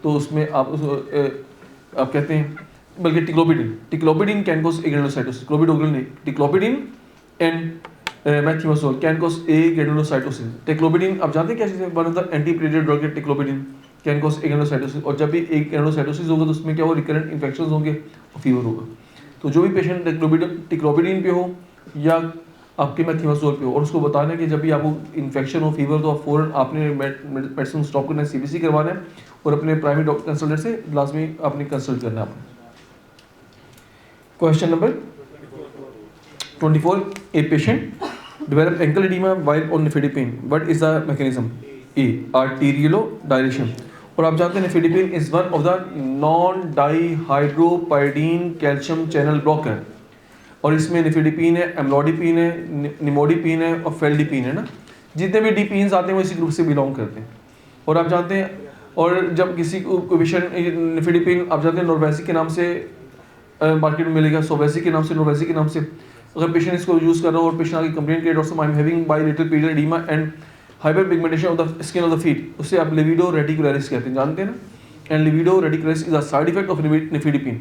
तो उसमें आप कहते हैं, बल्कि ticlopidine can cause agranulocytosis, clopidogrel नहीं, ticlopidine and methimazole can cause agranulocytosis. Ticlopidine आप जानते हैं क्या चीज़ है, one of the anti platelet drug है ticlopidine, can cause agranulocytosis. और जब भी एक ग्रेनुलोसाइटोसिस होगा तो उसमें क्या होगा, रिकरेंट इन्फेक्शन होंगे और फीवर होगा। तो जो भी पेशेंट टिक्लोपिडिन पे हो या आपके मेथिओसोल पे हो, और उसको बताना है कि जब भी आपको इन्फेक्शन हो, फीवर, तो आप फ़ौरन आपने मेडिसिन स्टॉप करना है, सीबीसी करवाना है और अपने प्राइमरी डॉक्टर कंसल्टेंट से लाजमी आपने कंसल्ट करना है आपने। Question number 24, a patient develop ankle edema while on nifedipine. What is the mechanism? A. Arteriolodilation. और आप जानते हैं nifedipine is one of the non-dihydropyridine calcium channel blocker. और इसमें nifedipine है, amlodipine है, nimodipine है और feldipine है ना। जितने भी डीपीन्स आते हैं वो इसी ग्रुप से बिलोंग करते हैं। और आप जानते हैं, और जब किसी को पेशेंट nifedipine आप जानते हैं नोरवैसी के नाम से मार्केट में मिलेगा, सोवैसी के नाम से, नोरवैसी के नाम से। अगर पेशेंट इसको यूज़ कर रहा हो और पेशेंट आगे कंप्लेंट करे, डॉक्टर साहब I am having bilateral period oedema and hyper pigmentation of the skin of the feet, उससे आप लिविडो रेटिकुलरिस कहते हैं, जानते हैं ना। And libido reticularis is a side effect of nifedipine,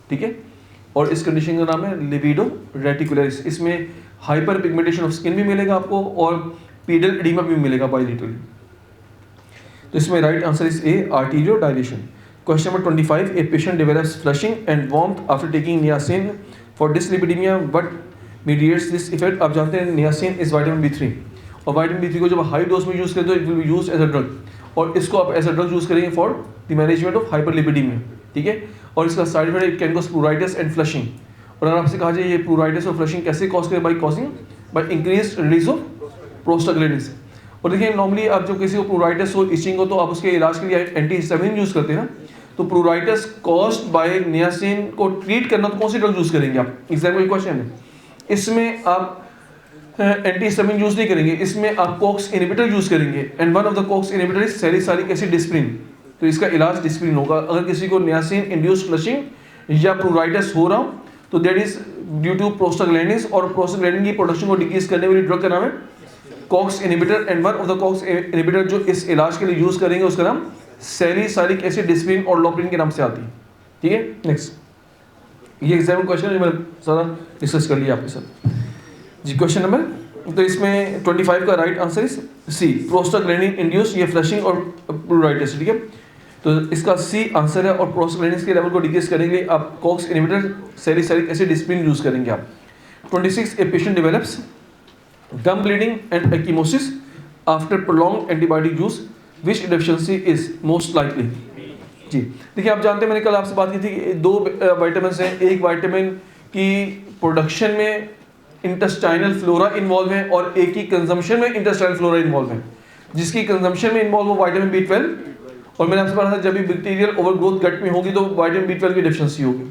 ठीक है। और इस कंडीशन का नाम है लिविडो रेटिकुलरिस। इसमें हाइपर पिगमेंटेशन ऑफ स्किन भी मिलेगा आपको और पीरियड एडिमा भी मिलेगा बाइलेटरली। तो इसमें right answer is A, arteriodilation. Question number 25, a patient develops flushing and warmth after taking niacin for dyslipidemia, what mediates this effect. आप जानते हैं नियासिन इज विटामिन B3, और विटामिन B3 को जब हाई डोज में use करें तो it will be use as a drug, और इसको आप एज अ ड्रग यूज़ करेंगे for the management of hyperlipidemia, ठीक है। और इसका side effect it can cause pleuritis and flushing. और अगर आपसे कहा जाए ये प्लूराइटिस और फ्लशिंग कैसे कॉज करे, by increase release of prostaglandins. और देखिए नॉर्मली आप जब किसी को प्लूराइटिस हो, इचिंग हो, तो आप उसके इलाज के लिए एंटीहिस्टामिन यूज़ करते हैं ना। तो प्लूराइटिस कॉज्ड बाय नियासिन को ट्रीट करना तो कौन सी ड्रग यूज़ करेंगे आप, एग्जाम का क्वेश्चन है। इसमें आप एंटीहिस्टामिन यूज़ नहीं करेंगे, इसमें आप कॉक्स इनहिबिटर यूज़ करेंगे, and one of the COX inhibitor is salicylic acid disprin. तो इसका इलाज डिस्प्रिन होगा। अगर किसी को नियासिन इंड्यूस्ड फ्लशिंग या प्लूराइटिस हो रहा हो तो that is due to prostaglandins, और प्रोस्टाग्लैंडिन की प्रोडक्शन को डिक्रीज करने वाली ड्रग का नाम है COX inhibitor, and one of the COX inhibitor जो इस इलाज के लिए यूज़ करेंगे उसका नाम सैलिसाइलिक एसिड डिस्प्रिन और लोप्रिन के नाम से आती है, ठीक है। नेक्स्ट, ये एग्जाम क्वेश्चन है, मैंने सारा डिस्कस कर लिया आपके साथ जी। क्वेश्चन नंबर, तो इसमें 25 का right answer is C, prostaglandin induce ये फ्लशिंग और प्लूराइटिस, ठीक है। तो इसका सी आंसर है। और प्रोस्टाग्लैंडिन के लेवल को डिक्रीज करेंगे आप COX inhibitor salicylic acid Disprin use करेंगे आप। 26, a patient develops gum bleeding and ecchymosis after prolonged antibiotic use, which deficiency is most likely. जी देखिए, आप जानते हैं मैंने कल आपसे बात की थी कि दो विटामिन हैं, एक विटामिन की प्रोडक्शन में इंटेस्टाइनल फ्लोरा इन्वॉल्व है और एक ही कंजम्पशन में इंटेस्टाइनल फ्लोरा इन्वॉल्व है। जिसकी कंजम्पशन में इन्वॉल्व हो विटामिन B12, और मैंने आपसे बताया था जब भी बैक्टीरियल ओवरग्रोथ गट में होगी तो विटामिन B12 की डेफिशिएंसी होगी,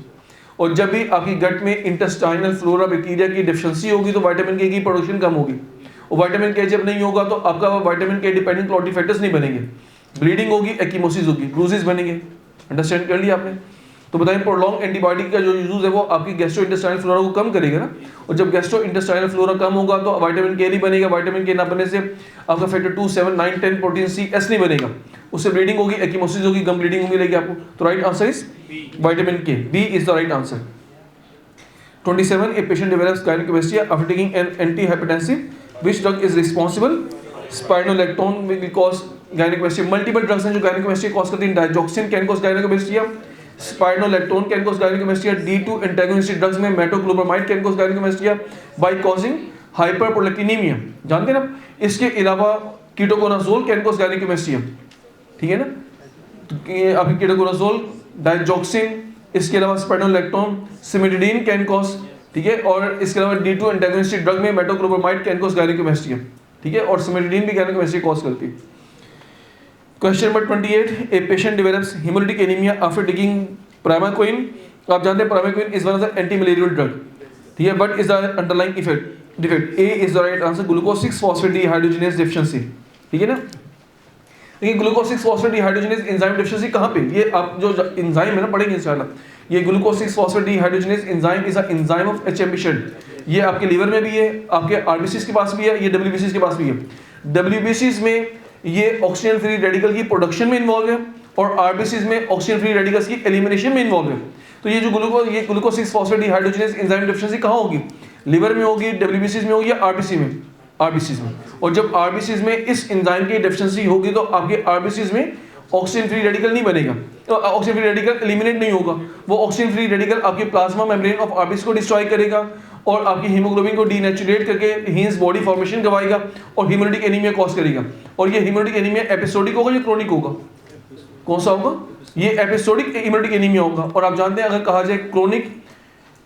और जब भी आपकी गट में इंटेस्टाइनल फ्लोरा बैक्टीरिया की डेफिशिएंसी होगी तो विटामिन K की प्रोडक्शन कम होगी, और विटामिन K जब नहीं होगा तो आपका vitamin K dependent clotting factors नहीं बनेंगे, ब्लीडिंग होगी, एक्कीमोसिस होगी, ब्रूजेस बनेंगे। अंडरस्टैंड कर लिया आपने। तो बताएं प्रोलॉन्ग एंटीबायोटिक का जो यूज है वो आपकी गैस्ट्रोइंटेस्टाइनल फ्लोरा को कम करेगा ना, और जब गैस्ट्रोइंटेस्टाइनल फ्लोरा कम होगा तो विटामिन K नहीं बनेगा, विटामिन K ना बनने से आपका फैक्टर 2, 7, 9, 10 प्रोटीन C, S नहीं बनेगा, उससे ब्लीडिंग होगी, एक्कीमोसिस होगी, गम ब्लीडिंग मिलेगी आपको। तो right answer is vitamin K, B is the right answer. 27, a patient develops gynaecomastia after taking an antihypertensive, which drug is responsible, spironolactone will cause gynaecomastia. Multiple drugs हैं जो गायनेकोमेस्टिया कॉज करती हैं, digoxin can cause gynaecomastia, spironolactone can cause gynaecomastia, D2 antagonistic drugs में metoclopramide can cause gynaecomastia by causing hyperprolactinaemia, जानते हैं ना। इसके अलावा कीटोकोनाजोल कैन कॉज गायनेकोमेस्टिया, ठीक है ना। तो आपकी कीटोकोनाजोल, डाइजॉक्सिन, इसके अलावा स्पाइरोलेक्टोन, सिमिडिडीन कैन कॉज, ठीक है। और इसके अलावा D2 एंटागोनिस्टिक ड्रग में मेटोक्लोप्रामाइड कैन कॉज गायनेकोमेस्टिया, ठीक है। और सिमिडिडीन भी गायनेकोमेस्टिया कॉज करती है। क्वेश्चन नंबर 28, ए patient develops haemolytic anaemia after taking primaquine. आप जानते हैं primaquine is one of the anti malarial drug, ठीक है। But is the underlying effect defect, A is the right answer, glucose 6 phosphate dehydrogenase deficiency, ठीक है ना। देखिए glucose 6 phosphate dehydrogenase enzyme deficiency कहाँ पे, ये आप जो एंजाइम है ना पढ़ेंगे इंशाल्लाह। ये glucose 6 phosphate dehydrogenase enzyme is a enzyme of HMB shunt. ये आपके लीवर में भी है, आपके RBCs के पास भी है, ये WBCs के पास भी है। WBCs में ये ऑक्सीजन फ्री रेडिकल की प्रोडक्शन में इन्वॉल्व है, और आरबीसीज में ऑक्सीजन फ्री रेडिकल्स की एलिमिनेशन में इन्वॉल्व है। तो ये जो glucose 6 phosphate dehydrogenase enzyme deficiency कहाँ होगी? लिवर में होगी, डब्ल्यूबीसीज में होगी या आरबीसी में? आरबीसीज में। और जब आरबीसीज में इस एंजाइम की डेफिशिएंसी होगी तो आपके आरबीसीज में ऑक्सीजन फ्री रेडिकल नहीं बनेगा, तो ऑक्सीजन फ्री रेडिकल एलिमिनेट नहीं होगा। वो ऑक्सीजन फ्री रेडिकल आपके प्लाज्मा मेम्ब्रेन ऑफ आरबीसी को डिस्ट्रॉय करेगा और आपकी हीमोग्लोबिन को डीनेचुरेट करके हीन्स बॉडी फॉर्मेशन गवाएगा और हीमोलिटिक एनीमिया कॉज करेगा। और ये हीमोलिटिक एनीमिया एपिसोडिक होगा या क्रोनिक होगा? कौन सा होगा? ये एपिसोडिक हीमोलिटिक एनीमिया होगा। और आप जानते हैं अगर कहा जाए chronic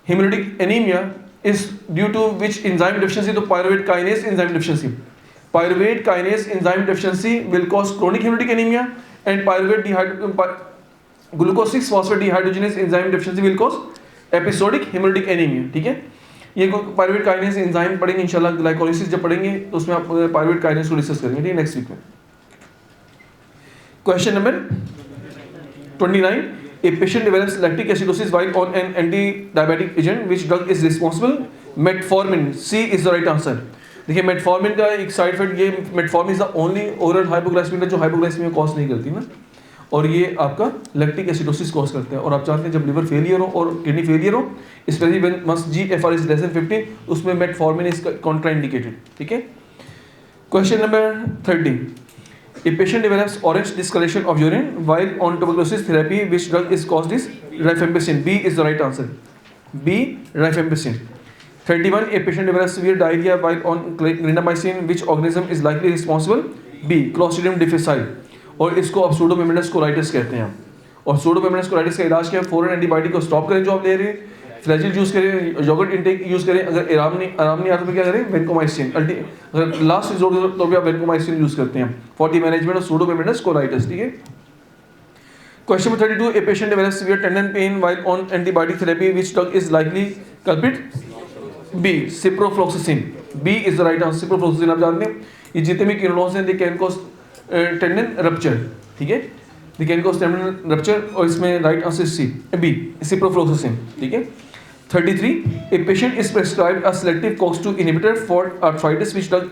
haemolytic anaemia is due to which enzyme deficiency, तो pyruvate kinase enzyme deficiency. Pyruvate kinase enzyme deficiency will cause chronic haemolytic anaemia and pyruvate glucose 6 phosphate dehydrogenase enzyme deficiency will cause episodic haemolytic anaemia. ठीक है, ये pyruvate kinase enzyme पढ़ेंगे इंशाल्लाह, glycolysis जब पढ़ेंगे तो उसमें आप पायरुवेट काइनेज को डिस्कस करेंगे, ठीक है, नेक्स्ट वीक में। Question number 29, a patient develops lactic acidosis while on an anti-diabetic agent. Which drug is responsible? Metformin. C is the right answer. देखिए मेटफॉर्मिन का एक साइड इफेक्ट, ये metformin is the only oral hypoglycemia जो hypoglycemia cause नहीं करती ना, और ये आपका लैक्टिक एसिडोसिस कॉज करता है। और आप जानते हैं जब लिवर फेलियर हो और किडनी फेलियर हो, specially when must GFR is less than 15, उसमें मेटफॉर्मिन इज कॉन्ट्राइंडिकेटेड। ठीक है, question number 30, a patient develops orange discoloration of urine while on tuberculosis therapy. Which drug is caused is rifampicin. B is the right answer. B, rifampicin. 31, a patient develops severe diarrhea while on clindamycin. Which organism is likely responsible? B, Clostridium difficile. और इसको अब pseudomonas colitis कहते हैं। और pseudomonas colitis का इलाज क्या है? फॉरन एंटीबायोटिक को स्टॉप करें जो आप ले रहे हैं, फ्लैजिल यूज करें, योगर्ट इनटेक यूज करें, अगर आराम नहीं आता तो क्या करें? वेंकोमाइसिन। अगर लास्ट रिजोर्ट हो तो भी आप वेंकोमाइसिन यूज करते हैं for the management of pseudomonas colitis। ठीक है, question number 32, a patient develops severe tendon pain while on antibiotic therapy. Which drug is likely culprit? B, ciprofloxacin. B is the right answer. Ciprofloxacin आप जानते हैं ये जितने भी quinolones हैं they can cause tendon rupture. ठीक है, they can cause tendon rupture, और इसमें right answer C, B, ciprofloxacin. ठीक है, 33, a patient is prescribed a selective COX-2 inhibitor for arthritis. Which drug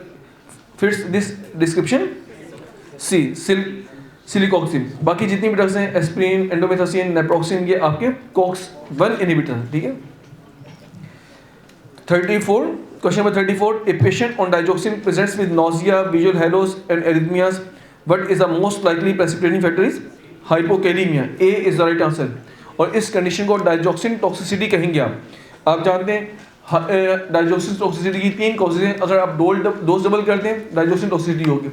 fits this description? C, सिलिकॉक्सिन। बाकी जितनी भी drugs हैं एस्प्रिन, एंडोमेथासिन, नेप्रोक्सिन, ये आपके COX-1 इनहिबिटर हैं। ठीक है, 34, question number 34, a patient on digoxin presents with nausea, visual halos and arrhythmias. What is the most likely precipitating factor? Is hypokalemia. A is the right answer. और इस condition को digoxin toxicity कहेंगे। आप जानते हैं डाइजॉक्सिन टॉक्सिसिटी की 3 causes हैं। अगर आप डोज डबल करते हैं डाइजॉक्सिन टॉक्सिसिटी होगी,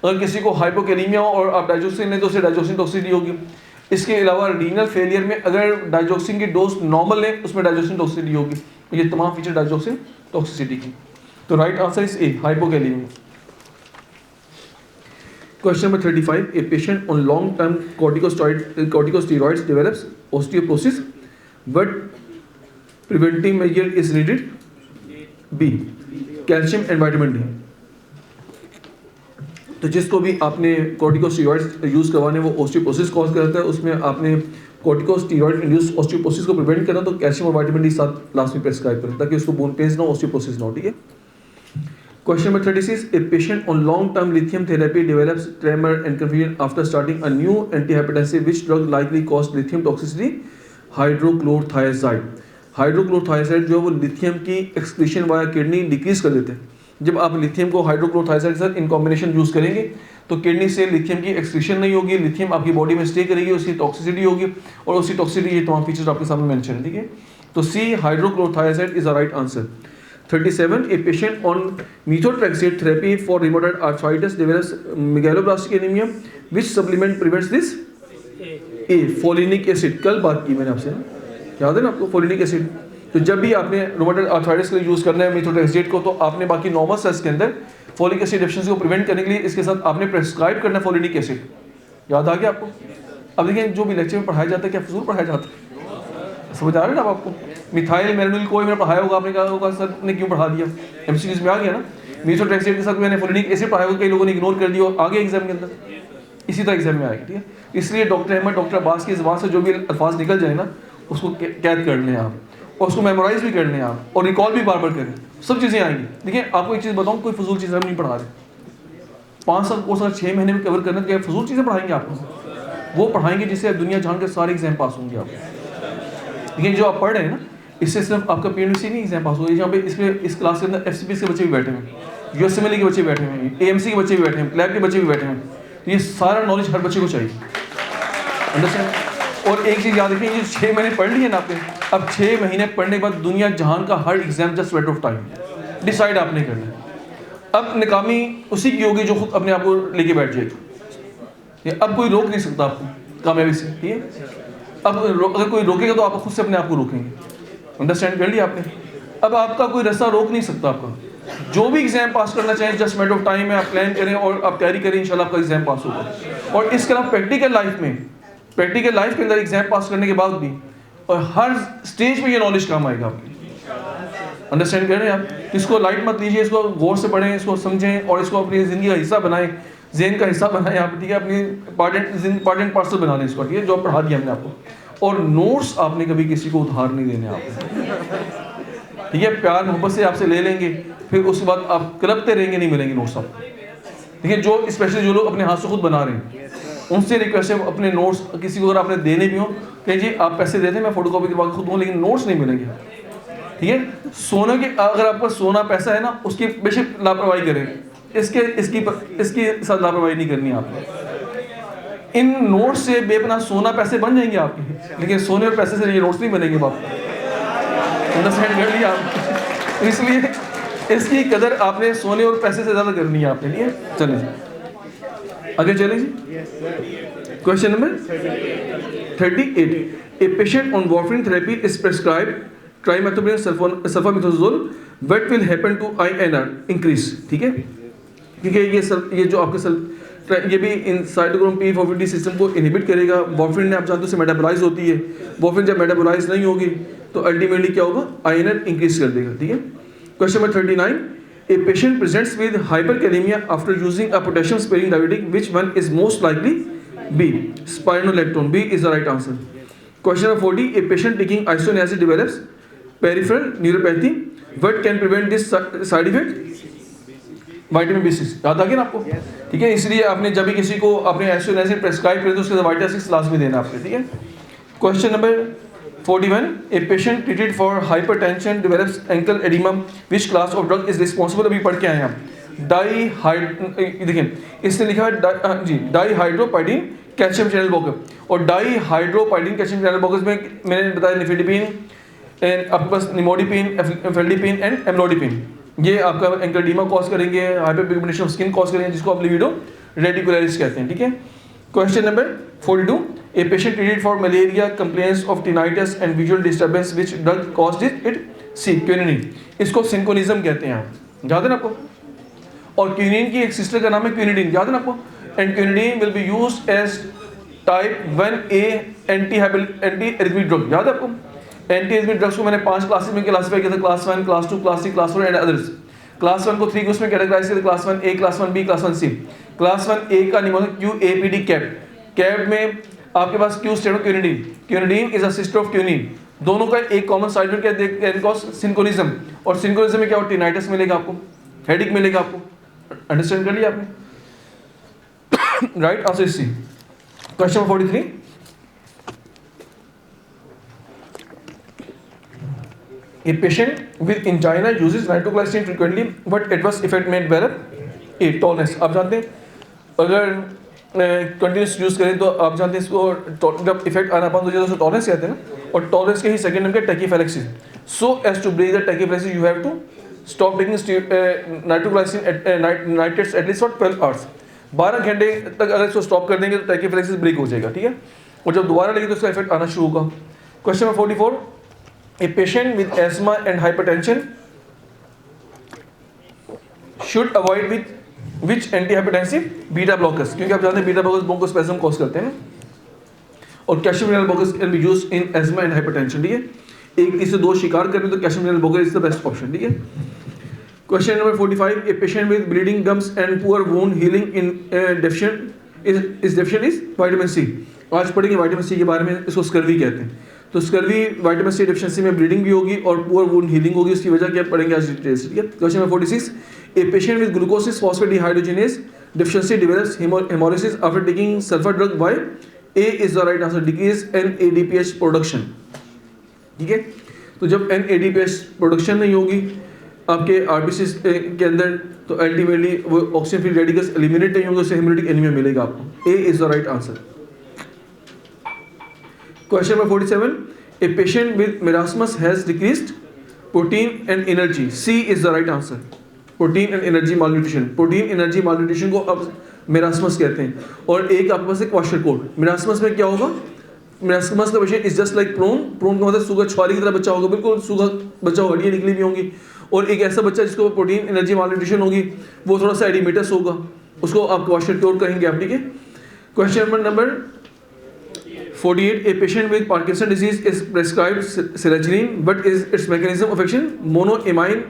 अगर किसी को हाइपोकैलेमिया हो और आप डाइजॉक्सिन लें तो उससे डाइजॉक्सिन टॉक्सिसिटी होगी। इसके अलावा रीनल फेलियर में अगर डाइजॉक्सिन की डोज नॉर्मल लें उसमें डाइजॉक्सिन टॉक्सिसिटी होगी। ये तमाम फीचर डाइजॉक्सिन टॉक्सिसिटी की। तो right answer is A, hypokalemia. Question number 35, a patient on long-term corticosteroids develops osteoporosis. What preventive measure is needed? B, calcium and vitamin D. तो जिसको भी आपने corticosteroids यूज करवाने वो osteoporosis कॉज करता है, उसमें आपने corticosteroid induced osteoporosis को प्रिवेंट करना तो कैल्शियम और विटामिन डी साथ लास्ट में प्रेस्क्राइब करें ताकि उसको बोन पेन्स ना हो, osteoporosis ना हो। ठीक है, Question number 36, a patient on long-term lithium therapy develops tremor and confusion after starting a new antihypertensive. Which drug likely caused lithium toxicity? Hydrochlorothiazide. हाइड्रोक्लोरोथाइजाइड जो है वो लिथियम की एक्सक्रीशन वाया किडनी डिक्रीज कर देते हैं। जब आप लिथियम को हाइड्रोक्लोरोथाइजाइड के साथ इन कॉम्बिनेशन यूज करेंगे तो किडनी से लिथियम की एक्सक्रीशन नहीं होगी, लिथियम आपकी बॉडी में स्टे करेगी, उसकी टॉक्सिसिटी होगी और उसी टॉक्सिसिटी ये तमाम फीचर्स आपके सामने मेंशन है। ठीक है, तो C, hydrochlorothiazide is the right answer. 37, a patient on methotrexate therapy for rheumatoid arthritis develops megaloblastic anemia. Which supplement prevents this? A, folinic acid. कल बात की मैंने आपसे, याद है ना आपको folinic acid? तो जब भी आपने rheumatoid arthritis के लिए यूज़ करना है methotrexate को तो आपने बाकी नॉर्मल सेल्स के अंदर folic acid डेफिशिएंसी को प्रिवेंट करने के लिए इसके साथ आपने प्रेस्क्राइब करना है folinic acid। याद आ गया आपको? अब देखिए जो भी लेक्चर में पढ़ाया जाता है क्या फजूल पढ़ाया जाता है? समझ आ रहा है ना आपको? मिथाइल मेरिनोल कोई मैंने पढ़ाया होगा, आपने कहा होगा सर ने क्यों पढ़ा दिया, एमसीक्यूज में आ गया ना। मीथोट्रेक्सेट के साथ मैंने फोलिनिक एसिड पढ़ाया होगा, कई लोगों ने इग्नोर कर दिया, आगे एग्जाम के अंदर इसी तरह एग्जाम में आएगा। ठीक है, इसलिए डॉक्टर अहमद, डॉक्टर अब्बास की ज़बान से जो भी अल्फाज निकल जाए ना उसको कैद कर लें आप, और उसको मेमोराइज भी कर लें आप, और रिकॉल भी बार बार करें, सब चीज़ें आएंगी। देखिए आपको एक चीज़ बताऊँ, कोई फजूल चीज़ हम नहीं पढ़ा रहे। 5 साल कोर्स अगर 6 महीने में कवर करना तो क्या फजूल चीज़ें पढ़ाएंगे आपको? वो पढ़ाएंगे जिससे आप दुनिया जान के सारे एग्जाम पास होंगे आप। लेकिन जो आप पढ़ रहे हैं ना, इससे सिर्फ आपका PNVC नहीं एग्जाम पास होगा। यहाँ पे इस क्लास के अंदर FCPS के बच्चे भी बैठे हैं, USMLE के बच्चे बैठे हैं, AMC के बच्चे भी बैठे हैं, क्लैब के बच्चे भी बैठे हैं। तो ये सारा नॉलेज हर बच्चे को चाहिए, अंडरस्टैंड। और एक चीज़ याद रखें, ये 6 महीने पढ़ लिए ना आपने, अब 6 महीने पढ़ने के बाद दुनिया जहान का हर exam just waste of time, decide आपने करना है। अब नाकामी उसी की होगी जो खुद अपने आप को लेके बैठ जाएगी। अब कोई रोक नहीं सकता आपको कामयाबी से, ठीक है। अब अगर कोई रोकेगा तो आप खुद से अपने आप को रोकेंगे, अंडरस्टैंड कर लिया आपने। अब आपका कोई रास्ता रोक नहीं सकता आपका। जो भी एग्जाम पास करना चाहें जस्ट मैटर ऑफ टाइम है, आप प्लान करें और आप तैयारी करें, इंशाल्लाह आपका एग्जाम पास होगा। और इसके अलावा प्रैक्टिकल लाइफ के अंदर एग्जाम पास करने के बाद भी और हर स्टेज पे ये नॉलेज काम आएगा आपकी, अंडरस्टैंड कर रहे हैं आप। इसको लाइट मत लीजिए, इसको गौर से पढ़ें, इसको समझें और इसको अपनी ज़िंदगी का हिस्सा बनाएं, ज़हन का हिस्सा बनाएं आप, ठीक है। अपनी पार्ट एंड पार्सल बना लें इसको, ठीक है, जो पढ़ा दिया हमने आपको। और नोट्स आपने कभी किसी को उधार नहीं देने आपको, ठीक है। प्यार मोहब्बत से आपसे ले लेंगे, फिर उसके बाद आप कलपते रहेंगे, नहीं मिलेंगे नोट्स आपको, ठीक है। जो स्पेशली जो लोग अपने हाथ से खुद बना रहे हैं, उनसे रिक्वेस्ट है अपने नोट्स किसी को अगर आपने देने भी हो, कहिए जी आप पैसे दे दें, मैं फोटोकॉपी करवा के खुद दूँ, लेकिन नोट्स नहीं मिलेंगे, ठीक है। सोने के अगर आपका सोना पैसा है ना, उसकी बेशक लापरवाही करें, इसकी साथ लापरवाही नहीं करनी आपने। इन नोट्स से बेपनाह सोना पैसे बन जाएंगे आपके, लेकिन सोने और पैसे से ये नोट्स नहीं बनेंगे बाप, अंडरस्टैंड कर लिया आप। इसलिए इसकी कदर आपने सोने और पैसे से ज़्यादा करनी है आपके लिए। चलें आगे चलें जी। Question number 38। A patient on warfarin therapy is prescribed trimethoprim sulfamethoxazole, what will happen to INR increase, ठीक है। क्योंकि ये जो आपके ये भी इन साइटोक्रोम P450 सिस्टम को इनहिबिट करेगा। वार्फरिन ने आप जानते हो से मेटाबोलाइज होती है, वार्फरिन जब मेटाबोलाइज नहीं होगी तो अल्टीमेटली क्या होगा, INR इंक्रीज कर देगा, ठीक है। Question number 39। A patient presents with hyperkalaemia after using a potassium sparing diabetic, which one is most likely? B, spironolactone, B is the right answer. Question number 40. A patient taking isoniazid develops peripheral neuropathy. What can prevent this side effect? Vitamin B6 याद आ गया ना आपको, ठीक है। इसलिए आपने जब भी किसी को अपने isoniazid प्रेस्क्राइब करें तो उसके साथ विटामिन 6 लाजमी देना आपने, ठीक है। Question number 41. A patient treated for hypertension develops ankle edema. Which class of drug is responsible? अभी पढ़ के आए हम। देखिए इसने लिखा है जी डाईहाइड्रोपाइडिन कैल्शियम चैनल ब्लॉकर। और डाईहाइड्रोपाइडिन कैल्शियम चैनल ब्लॉकर्स में मैंने बताया निफेडिपिन, आपके पास निमोडिपिन, एफेल्डिपिन एंड एमलोडिपिन। ये आपका एंकल कॉज करेंगे, हाइपरपिगमेंटेशन ऑफ स्किन कॉज करेंगे, जिसको आप लिविडो रेडिकुलरिस कहते हैं, ठीक है। Question number 42। A patient treated for malaria complaints of tinnitus and visual disturbance, which drug caused it? C, quinine. इसको सिंकोनिज्म कहते हैं, याद है ना आपको। और क्विनिन की एक सिस्टर का नाम है क्विनिडीन, याद है ना आपको। And quinidine will be used as type 1A antiarrhythmic drug, याद है आपको। एंटी एरिथमिक ड्रग्स को मैंने 5 क्लासेस में क्लासिफाई किया था, class 1, class 2, class 3, class 4 and others. Class 1 को 3 ग्रुप्स में कैटेगराइज किया था, class 1A, class 1B, class 1C। Class 1A का निमोन QAPD कैप में आपके पास Q state of quinidine. Quinidine is a sister of quinine. दोनों का एक कॉमन साइड में क्या देखते सिंकोनिज्म। और सिंकोनिज्म में क्या हो, टिनाइटिस मिलेगा आपको, हेडिक मिलेगा आपको, अंडरस्टैंड कर लिया आपने, right answer C. Question number 43। A patient with angina uses nitroglycerin frequently. What adverse effect may develop? A, tolerance. आप जानते हैं अगर कंटिन्यूस यूज करें तो आप जानते हैं इसको जब इफेक्ट आना बंद हो जाए तो टॉलरेंस कहते हैं ना। और टॉलरेंस के ही सेकंड नेम क्या, tachyphylaxis. So as to break the tachyphylaxis you have to stop taking nitroglycerine nitrates at least for 12 hours. 12 घंटे तक अगर इसको स्टॉप कर देंगे तो टैकीफिलैक्सिस ब्रेक हो जाएगा, ठीक है। और जब दोबारा लगे तो इसका इफेक्ट आना शुरू होगा। Question number 44। A patient with asthma and hypertension should avoid with which antihypertensive? Beta blockers, क्योंकि आप जानते हैं बीटा ब्लॉकर्स ब्रोंकोस्पैज्म कॉज करते हैं ना। और calcium channel blockers can be used in asthma and hypertension, ठीक है। एक इससे दो शिकार करने तो calcium channel blocker is the best option, ठीक है। Question number 45। A patient with bleeding gums and poor wound healing in deficient is vitamin C। आज पढ़ेंगे विटामिन सी के बारे में, इसको स्कर्वी कहते हैं। तो स्कर्वी विटामिन सी डेफिशिएंसी में ब्लीडिंग भी होगी और पुअर वुंड हीलिंग होगी, उसकी वजह क्या पढ़ेंगे आज डिटेल से, ठीक है। Question number 46। A patient with glucose phosphate dehydrogenase deficiency develops haemolysis after taking sulphur drug bye A is the right answer, decrease NADPH production. ठीक है, तो जब NADPH प्रोडक्शन नहीं होगी आपके आरबीसी के अंदर तो अल्टीमेटली वो ऑक्सीजन फ्री रेडिकल्स एलिमिनेट नहीं होंगे, उससे हेमोरेटिक एनीमिया मिलेगा आपको। A is the right answer. Question number 47, a patient with marasmus has decreased protein and energy. C is the right answer, protein and energy malnutrition. Protein energy malnutrition को अब marasmus कहते हैं। और एक आपके पास एक क्वेश्चन कोड, मेरास्मस में क्या होगा? मेरास्मस का patient is just like prone. Prone का मतलब सूगा छुआरी की तरह बच्चा होगा, बिल्कुल सूगा बच्चा होगा, हड्डियाँ निकली भी होंगी। और एक ऐसा बच्चा जिसको प्रोटीन एनर्जी मालन्यूट्रिशन होगी वो थोड़ा सा एडिमेटस होगा, उसको आप क्वेश्चन कोड कहेंगे आप। ठीक है, question number 48, a patient with Parkinson disease is prescribed selegiline but is its mechanism of action monoamine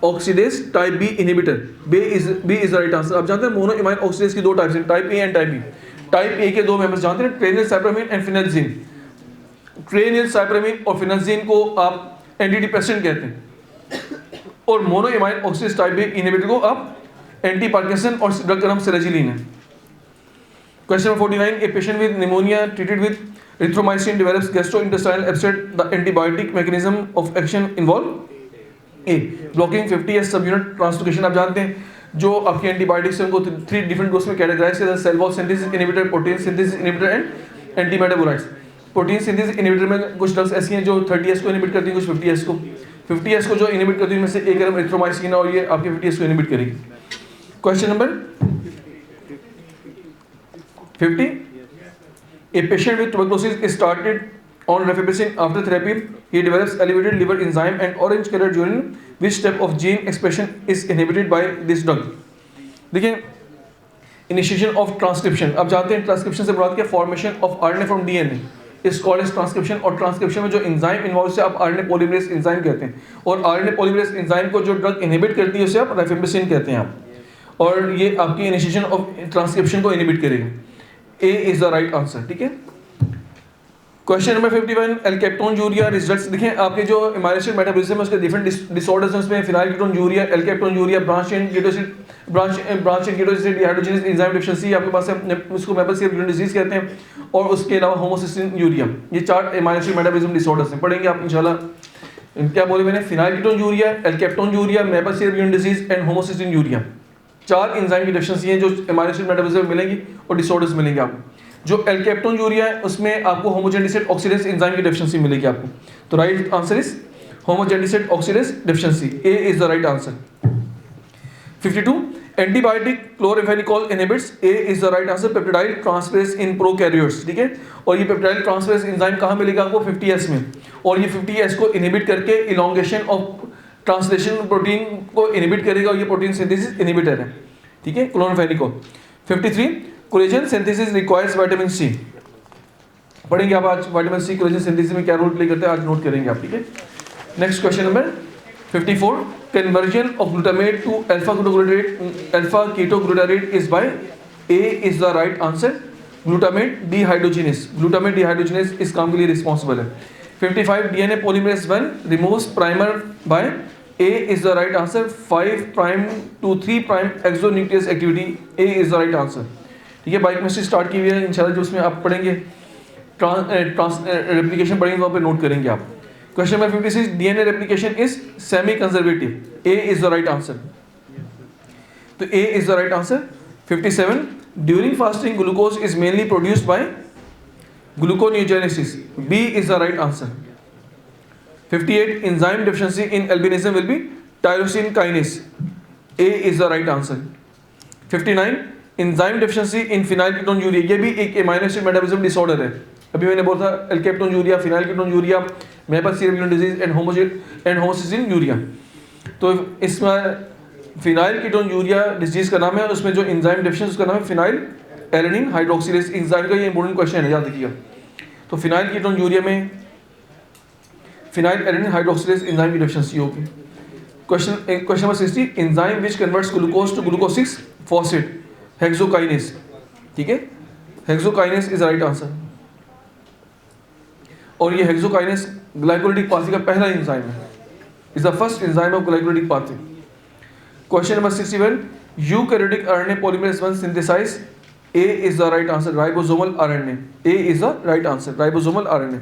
oxidase type B inhibitor. B is the right answer. आप जानते हैं मोनोएमाइन ऑक्सीडेज की दो टाइप्स हैं, type A and type B. Type A के दो members जानते हैं, ट्रेनिलसाइप्रामिन एंड फिनाल्जीन। ट्रेनिलसाइप्रामिन और फिनाल्जीन को आप एंटी डिप्रेसेंट कहते हैं, और मोनोएमाइन ऑक्सीडेज टाइप बी इनहिबिटर को आप एंटी पार्किंसन और ड्रग का नाम सेरेजिनिन है। Question number 49, A patient with pneumonia treated with erythromycin develops gastrointestinal upset, the antibiotic mechanism of action involve A blocking 50S सब यूनिट ट्रांसलोकेशन। आप जानते हैं जो आपके एंटीबायोटिक्स हैं उनको 3 डिफरेंट ग्रुप्स में कैटेगराइज किया, cell wall synthesis inhibitor, protein synthesis inhibitor and antimetabolites. Protein synthesis inhibitor में कुछ ड्रग्स ऐसी हैं जो 30S को इनहिबिट करती हैं, कुछ 50S को। 50S को जो इनहिबिट करती है उनमें से एक एरिथ्रोमाइसिन और ये आपके 50S को इनहिबिट करेगी। Question number 50, a patient with tuberculosis is started on rifampicin after therapy. He develops elevated liver enzyme and orange colored urine. Which step of gene expression is inhibited by this drug? देखिए, initiation of transcription। अब जानते हैं transcription से मुराद क्या? Formation of RNA from DNA is called as transcription. और transcription में जो एंजाइम इन्वॉल्व से आप RNA पॉलीमरेज एंजाइम कहते हैं, और RNA पॉलीमरेज एंजाइम को जो ड्रग इनहिबिट करती है उसे आप रिफेम्पिसिन कहते हैं आप। और ये आपकी इनिशिएशन ऑफ ट्रांसक्रिप्शन को इनहिबिट करेगा। ए इज द राइट आंसर। ठीक है, क्वेश्चन नंबर 51, एल्केप्टोनूरिया रिजल्ट्स। देखिए आपके जो एमाइलेशन मेटाबॉलिज्म है उसके डिफरेंट डिसऑर्डर्स हैं, उसमें phenylketonuria, alkaptonuria, branch and ketosis dehydrogenase enzyme deficiency आपके पास है, उसको मेपल सिरप यूरिन डिजीज कहते हैं। और उसके अलावा होमोसिस्टिन यूरिया, ये 4 एमाइलेशन मेटाबॉलिज्म डिसऑर्डर्स हैं, पढ़ेंगे आप इंशाल्लाह। क्या बोले मैंने? Phenylketonuria, alkaptonuria, maple syrup urine disease and homocystinuria. 4 enzyme की डेफिशिएंसी है जो एमाइलेशन मेटाबॉलिज्म में मिलेंगी और डिसऑर्डर्स मिलेंगे आपको। जो एल्केप्टोनूरिया है उसमें आपको होमोजेनिसेट ऑक्सीडेज एंजाइम की डेफिशिएंसी मिलेगी आपको। तो right answer is homogentisate oxidase deficiency. A is the right answer. 52, antibiotic chloramphenicol inhibits. A is the right answer, peptide transferase in prokaryotes. ठीक है, और ये पेप्टाइड ट्रांसफेरेज एंजाइम कहाँ मिलेगा आपको? 50S में। और ये 50S को इनहिबिट करके इलॉन्गेशन ऑफ ट्रांसलेशन प्रोटीन को इनहिबिट करेगा, और ये प्रोटीन सिंथेसिस इनहिबिटर है। ठीक है, chloramphenicol. 53, collagen synthesis requires vitamin C. पढ़ेंगे आप आज विटामिन सी कोलेजन सिंथेसिस में क्या रोल प्ले करते हैं, आज नोट करेंगे आप। ठीक है, next question number 54, conversion of glutamate to alpha ketoglutarate is by. A is the right answer, glutamate dehydrogenase. Glutamate dehydrogenase इस काम के लिए रिस्पॉन्सिबल है। 55, DNA polymerase 1 removes primer by. A is the right answer, 5 prime to 3 prime exonuclease activity. A is the right answer. ठीक है, biochemistry start की हुई है इंशाल्लाह, जो उसमें आप पढ़ेंगे रेप्लिकेशन पढ़ेंगे वहाँ पे नोट करेंगे आप। Question number 56, DNA replication is semi conservative. A is the right answer, तो A is the right answer. 57, during fasting glucose is mainly produced by gluconeogenesis. B is the right answer. 58, enzyme deficiency in albinism will be tyrosine kinase. A is the right answer. 59, enzyme deficiency in phenylketonuria, ये भी एक amino acid metabolism disorder है। अभी मैंने बोला था alkaptonuria, phenylketonuria, maple syrup urine disease and homocystinuria. तो इसमें फिनाइलकेटोनूरिया डिजीज का नाम है, उसमें जो एंजाइम डेफिशिएंसी उसका नाम है फिनाइल एलेनिन हाइड्रोक्सिलेज एंजाइम का। ये इंपॉर्टेंट क्वेश्चन है, याद रखिएगा। तो फिनाइलकेटोनूरिया में फिनाइल एलेनिन हाइड्रोक्सिलेज एंजाइम की डेफिशिएंसी होगी। Question number 60, enzyme which converts glucose to glucose 6 phosphate, hexokinase. ठीक है, हेक्सोकाइनेज इज राइट आंसर। और ये हेक्सोकाइनेज ग्लाइकोलिटिक पाथवे का पहला एंजाइम है, is the first enzyme of glycolytic pathway. Question number 61, eukaryotic RNA polymerase 1 synthesise A is the right answer, ribosomal RNA. A is the right answer, ribosomal RNA.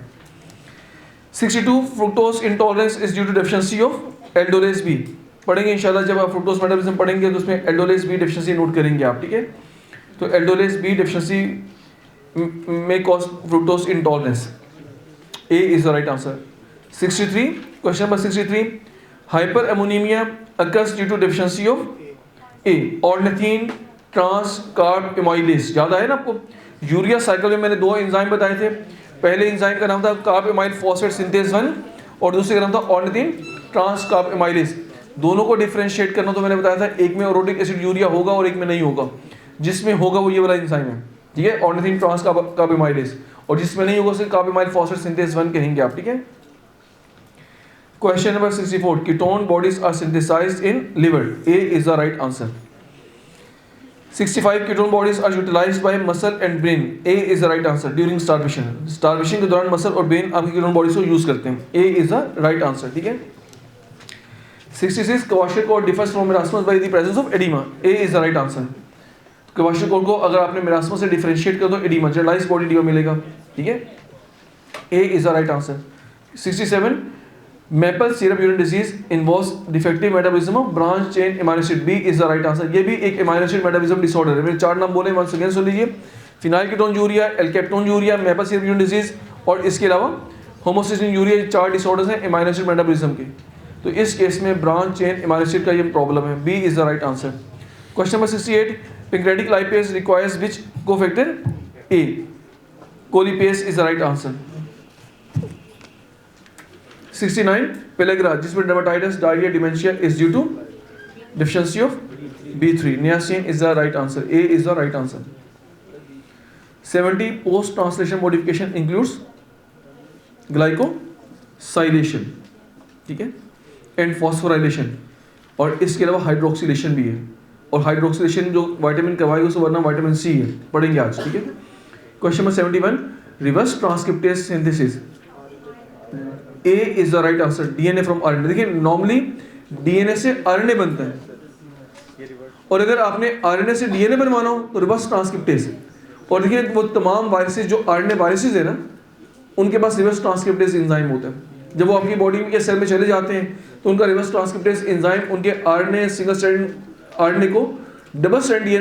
62 fructose intolerance is due to deficiency of aldolase B. पढ़ेंगे इंशाल्लाह, जब आप fructose metabolism पढ़ेंगे तो उसमें aldolase B deficiency note करेंगे आप, ठीक है। तो एल्डोलेस बी डेफिशिएंसी में cause fructose intolerance. A is the right answer. 63 question number 63, hyperammonaemia occurs due to deficiency of a ornithine transcarbamylase. याद आया ना आपको, यूरिया साइकिल में मैंने 2 एंजाइम बताए थे। पहले एंजाइम का नाम था कार्ब एमाइल फॉस्फेट सिंथेज 1 और दूसरे का नाम था ऑर्निथिन ट्रांस कार्ब एमाइलेज। दोनों को डिफरेंशिएट करना तो मैंने बताया था, एक में ओरोटिक एसिड यूरिया होगा और एक में नहीं होगा। जिसमें होगा वो ये वाला एंजाइम है, ठीक है, ऑर्निथिन ट्रांस कार्ब एमाइलेज, और जिसमें नहीं होगा उसे कार्ब एमाइल फॉस्फेट सिंथेज 1 कहेंगे आप, ठीक है। Question number 64, ketone bodies are synthesised in liver. A is the right answer. 65 ketone bodies are utilized by muscle and brain. A is the right answer during starvation. Starvation के दौरान muscle और brain आपकी ketone bodies को use करते हैं। A is the right answer, ठीक है। 66 Kwashiorkor differs from marasmus by the presence of edema. A is the right answer. Kwashiorkor को अगर आपने marasmus से differentiate कर दो edema, generalized body edema मिलेगा, ठीक है। A is the right answer. 67 Maple syrup urine disease involves defective metabolism of branch chain amino acid. B is the right answer. ये भी एक amino acid metabolism disorder है। मैंने 4 नाम बोले, once again सुन लीजिए, phenylketonuria, alkaptonuria, maple syrup urine disease और इसके अलावा होमोसिस्टीन यूरिया, 4 डिसऑर्डर्स हैं amino acid metabolism के। तो इस केस में ब्रांच चेन amino acid का ये प्रॉब्लम है। B is the right answer. Question number 68, pancreatic lipase requires which cofactor? A. Colipase is the right answer. 69 pellagra, जिसमें dermatitis, diarrhea, dementia is due to deficiency of B3. Niacin is the right answer. A is the right answer. 70 post translation modification includes glycosylation, ठीक है, and phosphorylation, और इसके अलावा hydroxylation भी है। और hydroxylation जो विटामिन करवाएगा उसको वरना विटामिन सी है, पढ़ेंगे आज, ठीक है। Question number 71, reverse transcriptase synthesis. A is the right answer. DNA from RNA। देखिए नॉर्मली DNA से RNA बनता है, और अगर आपने RNA से DNA बनवाना हो तो रिवर्स ट्रांसक्रिप्टेज। और देखिए वो तमाम वायरसेस जो RNA वायरसेस है ना, उनके पास रिवर्स ट्रांसक्रिप्टेज एंजाइम होता है। जब वो आपकी बॉडी के सेल में चले जाते हैं तो उनका रिवर्स ट्रांसक्रिप्टेज एंजाइम उनके RNA सिंगल स्ट्रैंड RNA को डबल स्ट्रैंड DNA